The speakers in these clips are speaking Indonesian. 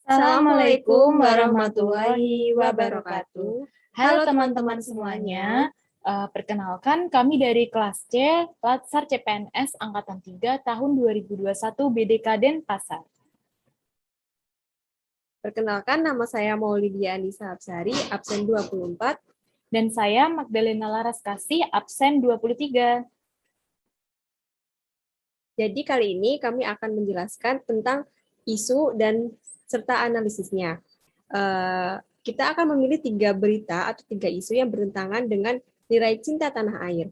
Assalamualaikum warahmatullahi wabarakatuh. Halo teman-teman semuanya, perkenalkan kami dari kelas C, Latsar CPNS Angkatan 3 tahun 2021 BDK Denpasar. Perkenalkan, nama saya Maulidia Anissa Hapsari, absen 24. Dan saya Magdalena Laraskasih, absen 23. Jadi kali ini kami akan menjelaskan tentang isu dan serta analisisnya. Kita akan memilih 3 berita atau 3 isu yang bertentangan dengan nilai cinta tanah air.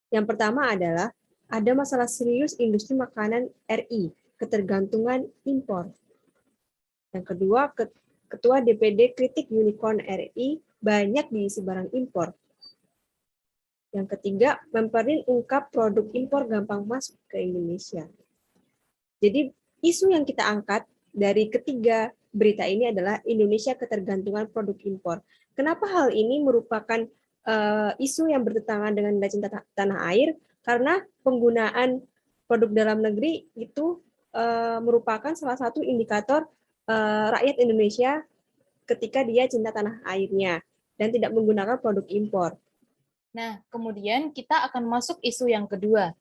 Yang pertama adalah ada masalah serius industri makanan RI, ketergantungan impor. Yang kedua, Ketua DPD kritik unicorn RI banyak diisi barang impor. Yang ketiga, Memperin ungkap produk impor gampang masuk ke Indonesia. Jadi isu yang kita angkat dari ketiga berita ini adalah Indonesia ketergantungan produk impor. Kenapa hal ini merupakan isu yang bertentangan dengan nilai cinta tanah air? Karena penggunaan produk dalam negeri itu merupakan salah satu indikator rakyat Indonesia ketika dia cinta tanah airnya dan tidak menggunakan produk impor. Nah, kemudian kita akan masuk isu yang kedua.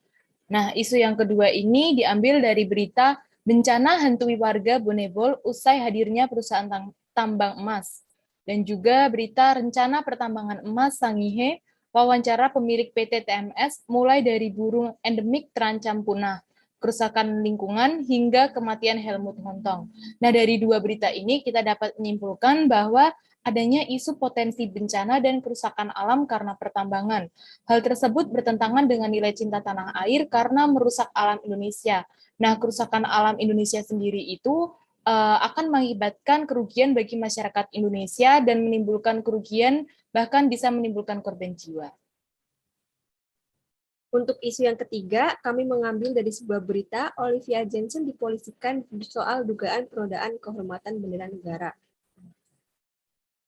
Nah, isu yang kedua ini diambil dari berita bencana hantui warga Bonebol usai hadirnya perusahaan tambang emas. Dan juga berita rencana pertambangan emas Sangihe, wawancara pemilik PT TMS mulai dari burung endemik terancam punah, kerusakan lingkungan, hingga kematian Helmut Hontong. Nah, dari dua berita ini kita dapat menyimpulkan bahwa adanya isu potensi bencana dan kerusakan alam karena pertambangan. Hal tersebut bertentangan dengan nilai cinta tanah air karena merusak alam Indonesia. Nah, kerusakan alam Indonesia sendiri itu akan mengakibatkan kerugian bagi masyarakat Indonesia dan menimbulkan kerugian, bahkan bisa menimbulkan korban jiwa. Untuk isu yang ketiga, kami mengambil dari sebuah berita Olivia Jensen dipolisikan soal dugaan penodaan kehormatan bendera negara.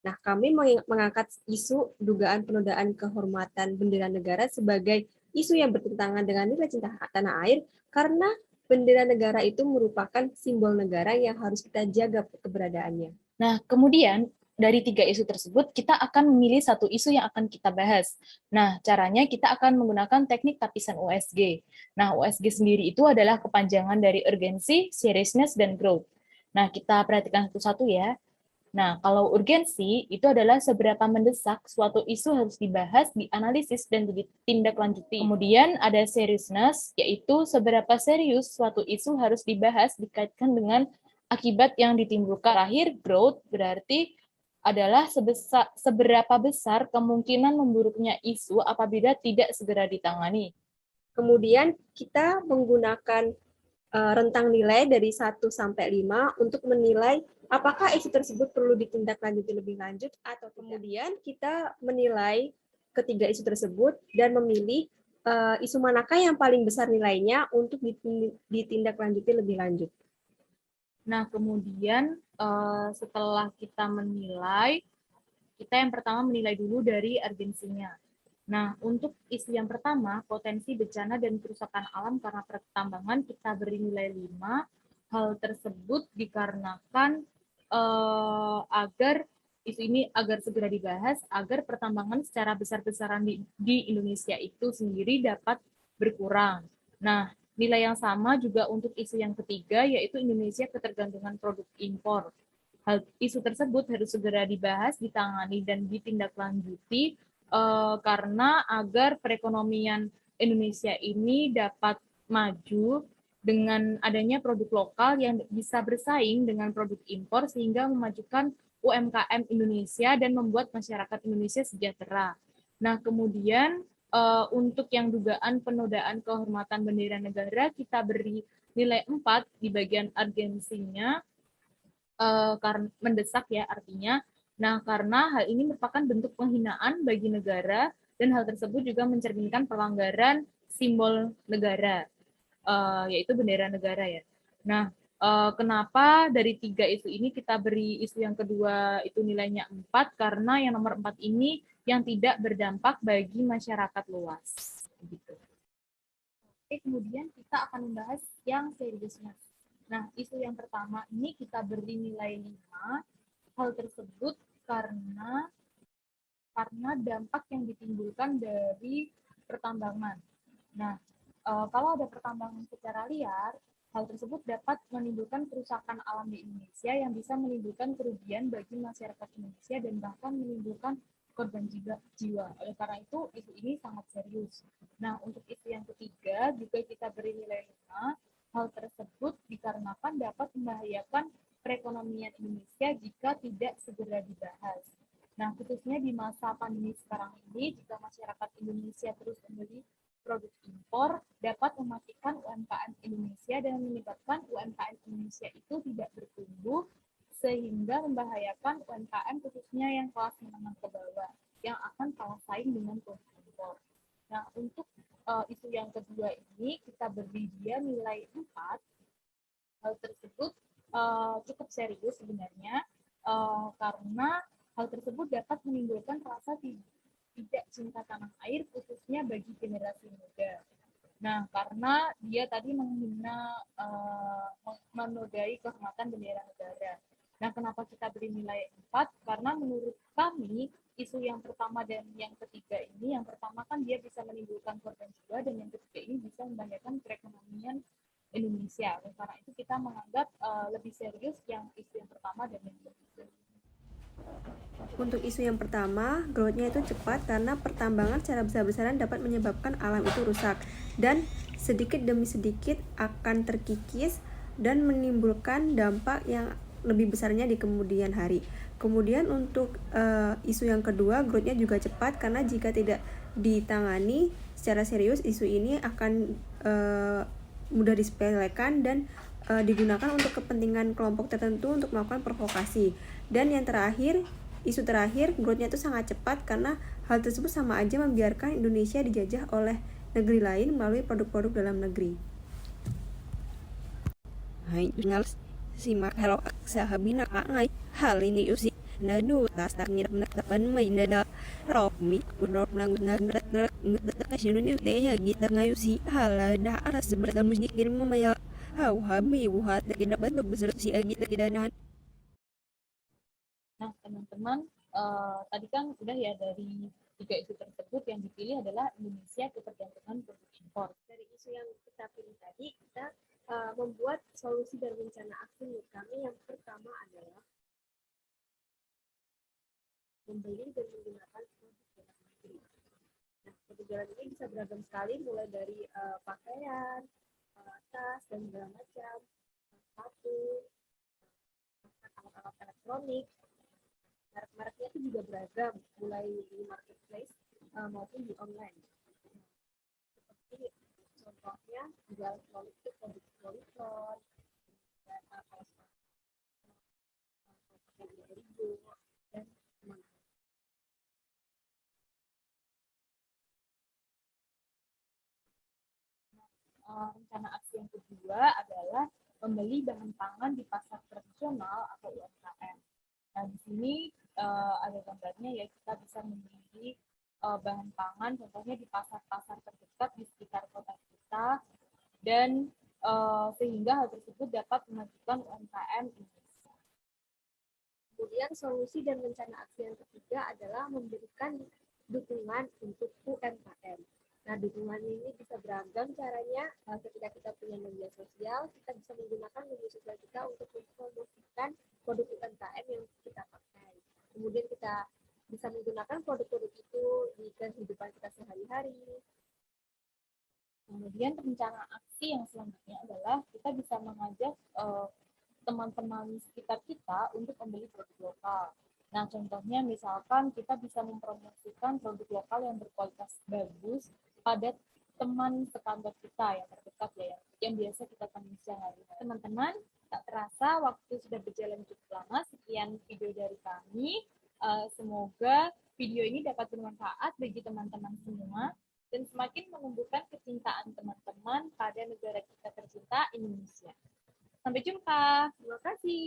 Nah, kami mengangkat isu dugaan penodaan kehormatan bendera negara sebagai isu yang bertentangan dengan nilai cinta tanah air karena bendera negara itu merupakan simbol negara yang harus kita jaga keberadaannya. Nah, kemudian dari tiga isu tersebut, kita akan memilih satu isu yang akan kita bahas. Nah, caranya kita akan menggunakan teknik tapisan USG. Nah, USG sendiri itu adalah kepanjangan dari urgency, seriousness, dan growth. Nah, kita perhatikan satu-satu ya. Nah, kalau urgensi itu adalah seberapa mendesak suatu isu harus dibahas, dianalisis, dan ditindaklanjuti. Kemudian ada seriousness, yaitu seberapa serius suatu isu harus dibahas dikaitkan dengan akibat yang ditimbulkan. Terakhir, growth berarti adalah seberapa besar kemungkinan memburuknya isu apabila tidak segera ditangani. Kemudian kita menggunakan rentang nilai dari 1 sampai 5 untuk menilai apakah isu tersebut perlu ditindaklanjuti lebih lanjut atau kemudian kita menilai ketiga isu tersebut dan memilih isu manakah yang paling besar nilainya untuk ditindaklanjuti lebih lanjut. Nah, kemudian setelah kita menilai, kita yang pertama menilai dulu dari urgensinya. Nah, untuk isu yang pertama, potensi bencana dan kerusakan alam karena pertambangan, kita beri nilai 5. Hal tersebut dikarenakan agar isu ini agar segera dibahas, agar pertambangan secara besar-besaran di Indonesia itu sendiri dapat berkurang. Nah, nilai yang sama juga untuk isu yang ketiga, yaitu Indonesia ketergantungan produk impor. Isu tersebut harus segera dibahas, ditangani, dan ditindaklanjuti karena agar perekonomian Indonesia ini dapat maju dengan adanya produk lokal yang bisa bersaing dengan produk impor sehingga memajukan UMKM Indonesia dan membuat masyarakat Indonesia sejahtera. Nah, kemudian untuk yang dugaan penodaan kehormatan bendera negara, kita beri nilai 4 di bagian urgensinya, karena mendesak ya artinya. Nah, karena hal ini merupakan bentuk penghinaan bagi negara dan hal tersebut juga mencerminkan pelanggaran simbol negara, yaitu bendera negara ya. Nah, kenapa dari tiga isu ini kita beri isu yang kedua itu nilainya 4? Karena yang nomor 4 ini yang tidak berdampak bagi masyarakat luas. Gitu. Oke, kemudian kita akan membahas yang seriousness. Nah, isu yang pertama ini kita beri nilai 5. Hal tersebut karena dampak yang ditimbulkan dari pertambangan. Nah, kalau ada pertambangan secara liar, hal tersebut dapat menimbulkan kerusakan alam di Indonesia yang bisa menimbulkan kerugian bagi masyarakat Indonesia dan bahkan menimbulkan korban jiwa. Oleh karena itu, isu ini sangat serius. Nah, untuk isu yang ketiga, juga kita beri nilai 5. Hal tersebut dikarenakan dapat membahayakan perekonomian Indonesia jika tidak segera dibahas. Nah, khususnya di masa pandemi sekarang ini, jika masyarakat Indonesia terus membeli produk impor, dapat mematikan UMKM Indonesia dan menyebabkan UMKM Indonesia itu tidak bertumbuh, sehingga membahayakan UMKM khususnya yang kelas menengah ke bawah, yang akan kalah saing dengan produk impor. Nah, untuk isu yang kedua ini, kita beri dia nilai 4. Hal tersebut cukup serius sebenarnya, karena hal tersebut dapat menimbulkan rasa tidak cinta tanah air khususnya bagi generasi muda. Nah, karena dia tadi menghina, menodai kehormatan bendera negara. Nah, kenapa kita beri nilai 4? Karena menurut kami, isu yang pertama dan yang ketiga ini, yang pertama kan dia bisa menimbulkan korban jiwa, dan yang ketiga ini bisa membahayakan perekonomian Indonesia. Oleh karena itu kita menganggap lebih serius yang isu yang pertama dan yang ketiga. Untuk isu yang pertama, growth-nya itu cepat karena pertambangan secara besar-besaran dapat menyebabkan alam itu rusak dan sedikit demi sedikit akan terkikis dan menimbulkan dampak yang lebih besarnya di kemudian hari. Kemudian untuk isu yang kedua, growth-nya juga cepat karena jika tidak ditangani secara serius, isu ini akan mudah disepelekan dan digunakan untuk kepentingan kelompok tertentu untuk melakukan provokasi. Dan yang terakhir, isu terakhir, growth-nya itu sangat cepat karena hal tersebut sama aja membiarkan Indonesia dijajah oleh negeri lain melalui produk-produk dalam negeri. Hai, simak hello sahabina kangai hal ini usi nadu tas tak nyirap nakapan may nada rokmi kunrok nang nagrat kasino ni teya gita ngayu si hala da aras seberata musik kirim mamaya hau habi wuhat lagi dapat besar si agita kidanan. Nah, teman-teman, tadi kan sudah ya, dari 3 isu tersebut yang dipilih adalah Indonesia ketergantungan produk impor. Dari isu yang kita pilih tadi, kita membuat solusi dan rencana aksi menurut kami. Yang pertama adalah membeli dan menggunakan produk dalam negeri. Nah, produk dalam negeri bisa beragam sekali, mulai dari pakaian, tas, dan segala macam, sepatu, alat-alat elektronik. Merek-mereknya itu juga beragam, mulai di marketplace maupun di online. Seperti contohnya juga elektronik itu produk Polytron, dan dan rencana aksi yang kedua adalah membeli bahan pangan di pasar tradisional atau UMKM. Nah, di sini ada gambarnya ya, kita bisa membeli bahan pangan contohnya di pasar-pasar terdekat di sekitar kota kita, dan sehingga hal tersebut dapat memajukan UMKM Indonesia. Kemudian solusi dan rencana aksi yang ketiga adalah memberikan dukungan untuk UMKM. Nah, dukungan ini bisa beragam caranya. Ketika kita punya media sosial, kita bisa menggunakan media sosial kita untuk mempromosikan produk UMKM yang kita pakai. Kemudian kita bisa menggunakan produk-produk itu di kehidupan kita sehari-hari. Kemudian rencana aksi yang selanjutnya adalah kita bisa mengajak teman-teman sekitar kita untuk membeli produk lokal. Nah, contohnya misalkan kita bisa mempromosikan produk lokal yang berkualitas bagus pada teman sekantor kita yang terdekat ya, yang biasa kita temui sehari-hari. Teman-teman, tak terasa waktu sudah berjalan cukup lama. Sekian video dari kami. Semoga video ini dapat bermanfaat bagi teman-teman semua dan semakin menumbuhkan kecintaan teman-teman pada negara kita tercinta, Indonesia. Sampai jumpa. Terima kasih.